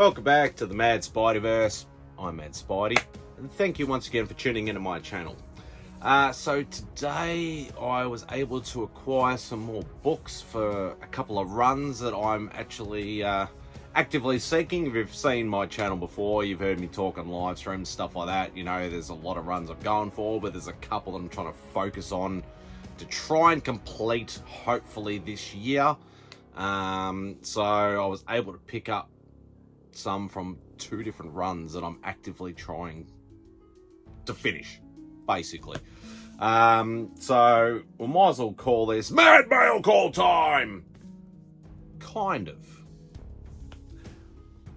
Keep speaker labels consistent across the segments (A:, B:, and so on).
A: Welcome back to the MadSpideyverse. I'm MadSpidey, and thank you once again for tuning into my channel. So today I was able to acquire some more books for a couple of runs that I'm actually actively seeking. If you've seen my channel before, you've heard me talk on live streams, stuff like that. You know, there's a lot of runs I'm going for, but there's a couple that I'm trying to focus on to try and complete, hopefully this year. So I was able to pick up some from two different runs that I'm actively trying to finish, basically. So we might as well call this Mad Mail Call time. Kind of.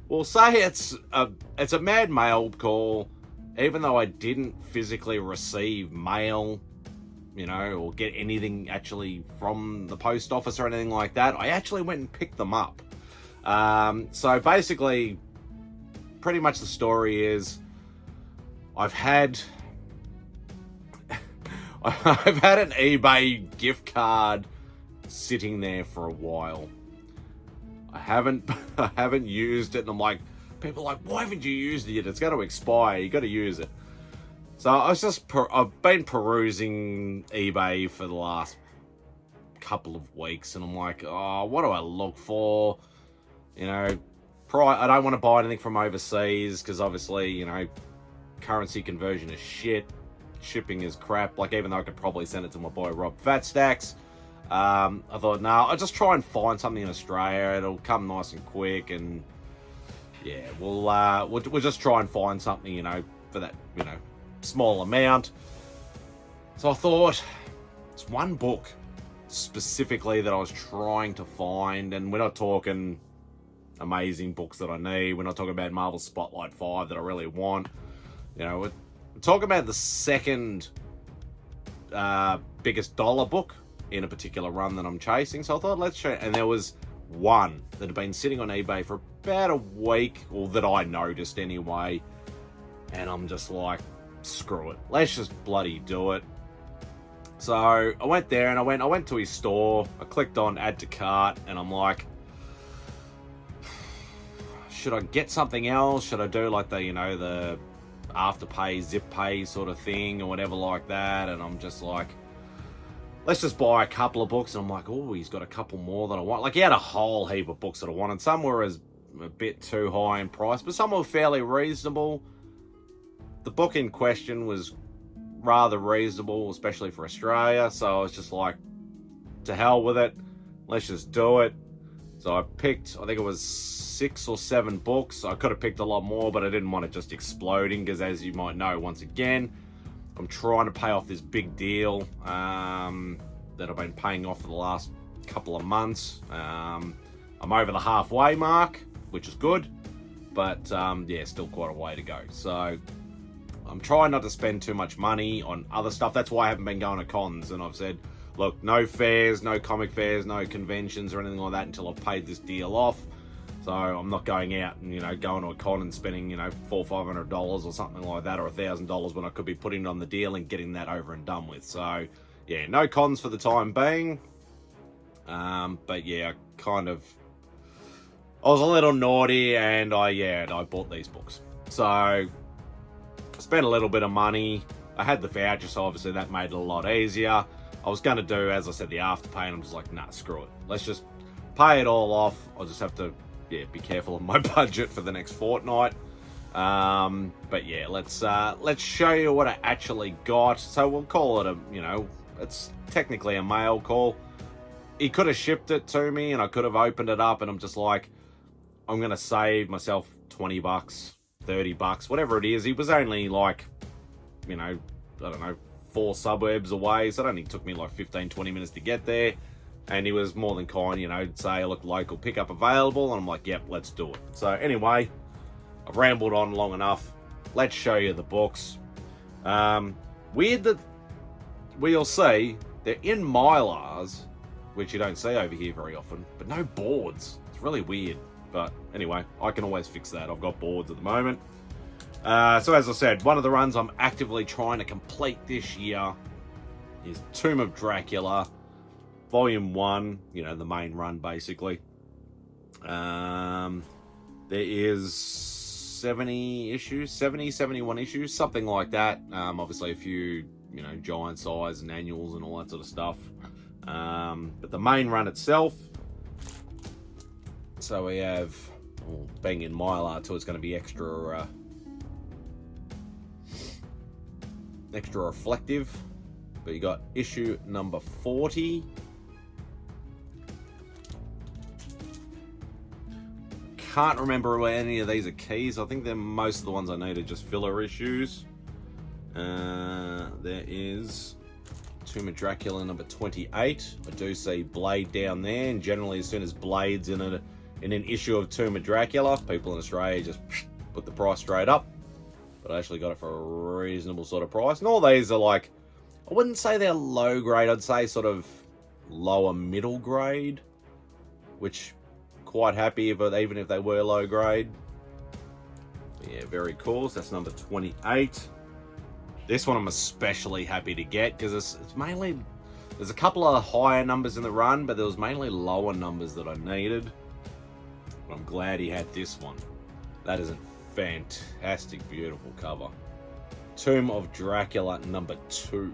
A: We'll say it's a mad mail call, even though I didn't physically receive mail, you know, or get anything actually from the post office or anything like that. I actually went and picked them up. So basically, pretty much the story is I've had an eBay gift card sitting there for a while. I haven't used it, and I'm like, people are like, why haven't you used it yet? It's going to expire. You got to use it. So I've been perusing eBay for the last couple of weeks, and I'm like, oh, what do I look for? You know, I don't want to buy anything from overseas because obviously, you know, currency conversion is shit. Shipping is crap. Like, even though I could probably send it to my boy Rob Fatstacks, I thought, no, I'll just try and find something in Australia. It'll come nice and quick, and yeah, we'll just try and find something, you know, for that, you know, small amount. So I thought, it's one book specifically that I was trying to find, and we're not talking amazing books that I need. We're not talking about Marvel Spotlight 5 that I really want. You know, we're talking about the second biggest dollar book in a particular run that I'm chasing. So I thought, let's show. And there was one that had been sitting on eBay for about a week, or that I noticed anyway. And I'm just like, screw it. Let's just bloody do it. So I went there and I went to his store. I clicked on add to cart, and I'm like, should I get something else? Should I do like the, you know, the Afterpay, Zip Pay sort of thing or whatever like that? And I'm just like, let's just buy a couple of books. And I'm like, oh, he's got a couple more that I want. Like, he had a whole heap of books that I wanted. Some were a bit too high in price, but some were fairly reasonable. The book in question was rather reasonable, especially for Australia. So I was just like, to hell with it. Let's just do it. So I picked, I think it was 6 or 7 books. I could have picked a lot more, but I didn't want it just exploding because, as you might know, once again, I'm trying to pay off this big deal that I've been paying off for the last couple of months. I'm over the halfway mark, which is good, but yeah, still quite a way to go. So I'm trying not to spend too much money on other stuff. That's why I haven't been going to cons, and I've said, look, no fairs, no comic fairs, no conventions or anything like that until I've paid this deal off. So I'm not going out and, you know, going to a con and spending, you know, $400 or $500 or something like that, or $1,000 when I could be putting it on the deal and getting that over and done with. So yeah, no cons for the time being. But yeah, I was a little naughty, and I bought these books. So I spent a little bit of money. I had the voucher, so obviously that made it a lot easier. I was going to do, as I said, the Afterpay, and I'm just like, nah, screw it. Let's just pay it all off. I'll just have to, yeah, be careful of my budget for the next fortnight. But yeah, let's show you what I actually got. So we'll call it you know, it's technically a mail call. He could have shipped it to me, and I could have opened it up, and I'm just like, I'm going to save myself $20, $30, whatever it is. He was only like, you know, I don't know, 4 suburbs away, so it only took me like 15-20 minutes to get there, and he was more than kind, you know, say, look, local pickup available, and I'm like, yep, let's do it. So anyway, I've rambled on long enough. Let's show you the books. Weird that we'll see they're in Mylars, which you don't see over here very often, but no boards. It's really weird, but anyway, I can always fix that. I've got boards at the moment. So as I said, one of the runs I'm actively trying to complete this year is Tomb of Dracula, Volume 1, you know, the main run, basically. There is 70 issues, 70, 71 issues, something like that. Obviously a few, you know, giant size and annuals and all that sort of stuff. But the main run itself, so we have, well, being in Mylar too, it's going to be extra reflective. But you got issue number 40. Can't remember where any of these are keys. I think they're most of the ones I need are just filler issues. There is Tomb of Dracula number 28. I do see Blade down there, and generally as soon as Blade's in an issue of Tomb of Dracula, people in Australia just put the price straight up. But I actually got it for a reasonable sort of price. And all these are like, I wouldn't say they're low grade, I'd say sort of lower middle grade, which quite happy even if they were low grade. But yeah, very cool. So that's number 28. This one I'm especially happy to get because it's mainly, there's a couple of higher numbers in the run, but there was mainly lower numbers that I needed. But I'm glad he had this one. That is a fantastic, beautiful cover. Tomb of Dracula number 2.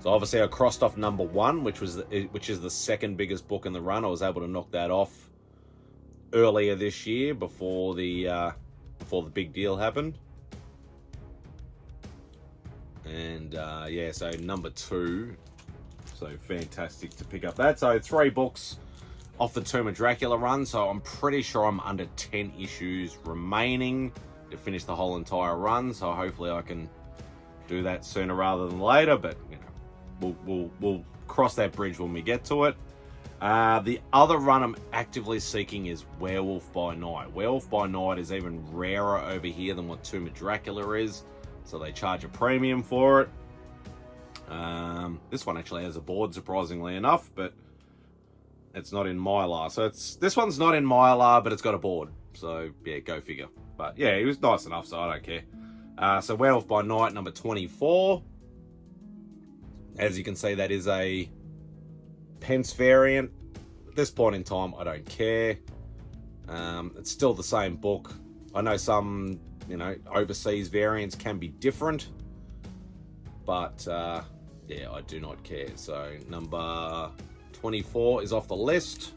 A: So obviously I crossed off number 1, which is the second biggest book in the run. I was able to knock that off earlier this year before the big deal happened. And yeah, so number 2, so fantastic to pick up that. So 3 books off the Tomb of Dracula run, so I'm pretty sure I'm under 10 issues remaining to finish the whole entire run, so hopefully I can do that sooner rather than later, but you know, we'll cross that bridge when we get to it. The other run I'm actively seeking is Werewolf by Night. Werewolf by Night is even rarer over here than what Tomb of Dracula is, so they charge a premium for it. This one actually has a board, surprisingly enough, but it's not in Mylar. So this one's not in Mylar, but it's got a board. So yeah, go figure. But yeah, he was nice enough, so I don't care. So Werewolf by Night number 24. As you can see, that is a pence variant. At this point in time, I don't care. It's still the same book. I know some, you know, overseas variants can be different, but yeah, I do not care. So number 24 is off the list.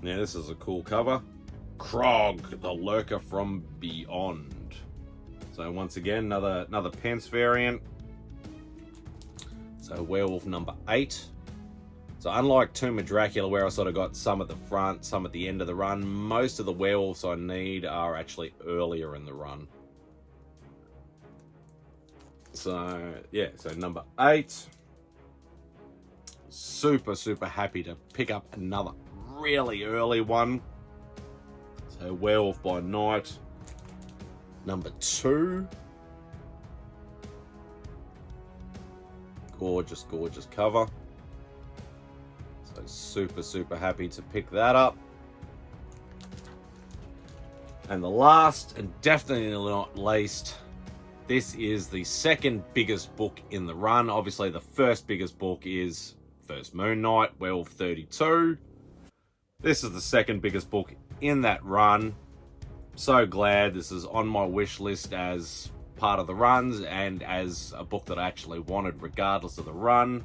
A: Now this is a cool cover. Krog, the Lurker from Beyond. So once again, another pence variant. So Werewolf number 8. So unlike Tomb of Dracula, where I sort of got some at the front, some at the end of the run, most of the werewolves I need are actually earlier in the run. So yeah, so number 8. Super happy to pick up another really early one. So Werewolf by Night number 2. Gorgeous cover. So super happy to pick that up. And the last, and definitely not least, this is the second biggest book in the run. Obviously the first biggest book is First Moon Knight, Werewolf 32. This is the second biggest book in that run. So glad this is on my wish list as part of the runs and as a book that I actually wanted regardless of the run.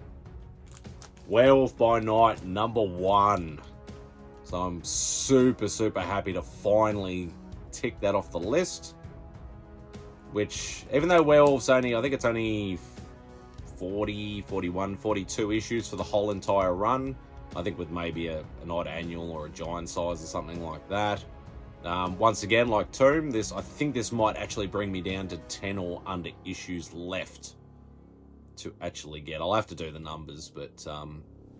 A: Werewolf by Night number 1. So I'm super happy to finally tick that off the list. Which, even though Werewolf's only, I think it's only 40, 41, 42 issues for the whole entire run. I think with maybe an odd annual or a giant size or something like that. Once again, like Tomb, I think this might actually bring me down to 10 or under issues left to actually get. I'll have to do the numbers, but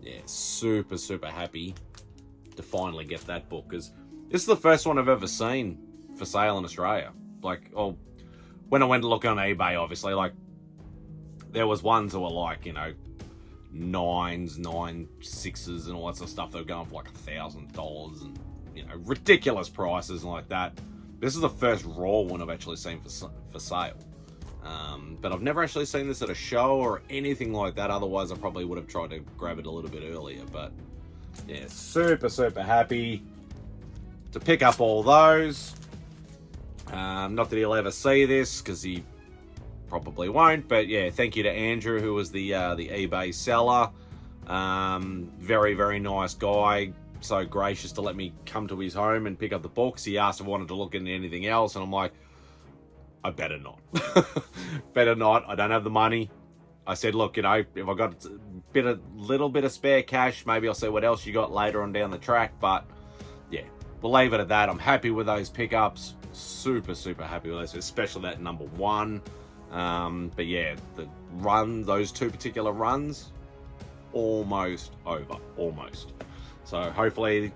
A: yeah, super happy to finally get that book, because this is the first one I've ever seen for sale in Australia. Like, oh, when I went to look on eBay, obviously, like, there was ones that were like, you know, 9s, 6s and all that sort of stuff that were going for like $1,000 and, you know, ridiculous prices and like that. This is the first raw one I've actually seen for sale. But I've never actually seen this at a show or anything like that. Otherwise, I probably would have tried to grab it a little bit earlier. But yeah, super happy to pick up all those. Not that he'll ever see this, because he probably won't, but yeah, thank you to Andrew, who was the eBay seller. Very nice guy, so gracious to let me come to his home and pick up the books. He asked if I wanted to look into anything else, and I'm like, I better not. Better not. I don't have the money. I said, look, you know, if I got a little bit of spare cash, maybe I'll see what else you got later on down the track. But yeah, we'll leave it at that. I'm happy with those pickups. Super happy with those, especially that number 1. But yeah, those 2 particular runs, almost over, almost. So hopefully,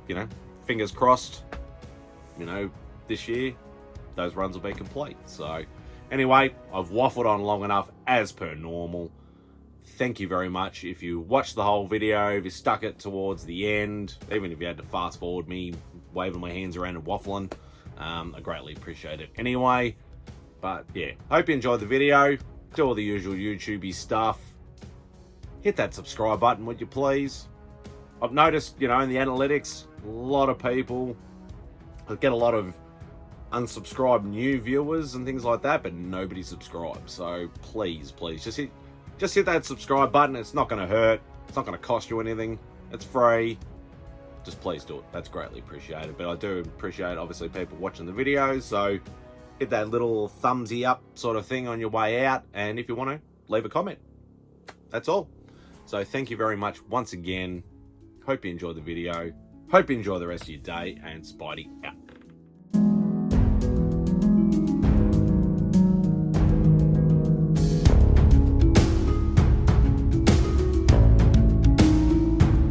A: you know, fingers crossed, you know, this year those runs will be complete. So anyway, I've waffled on long enough, as per normal. Thank you very much if you watched the whole video, if you stuck it towards the end, even if you had to fast forward me waving my hands around and waffling. I greatly appreciate it anyway. But yeah, hope you enjoyed the video. Do all the usual YouTubey stuff. Hit that subscribe button, would you please? I've noticed, you know, in the analytics, a lot of people get a lot of unsubscribed new viewers and things like that, but nobody subscribes. So please just hit that subscribe button. It's not going to hurt. It's not going to cost you anything. It's free. Just please do it. That's greatly appreciated. But I do appreciate, obviously, people watching the videos. So hit that little thumbsy up sort of thing on your way out. And if you want to, leave a comment. That's all. So thank you very much once again. Hope you enjoyed the video. Hope you enjoy the rest of your day. And Spidey out.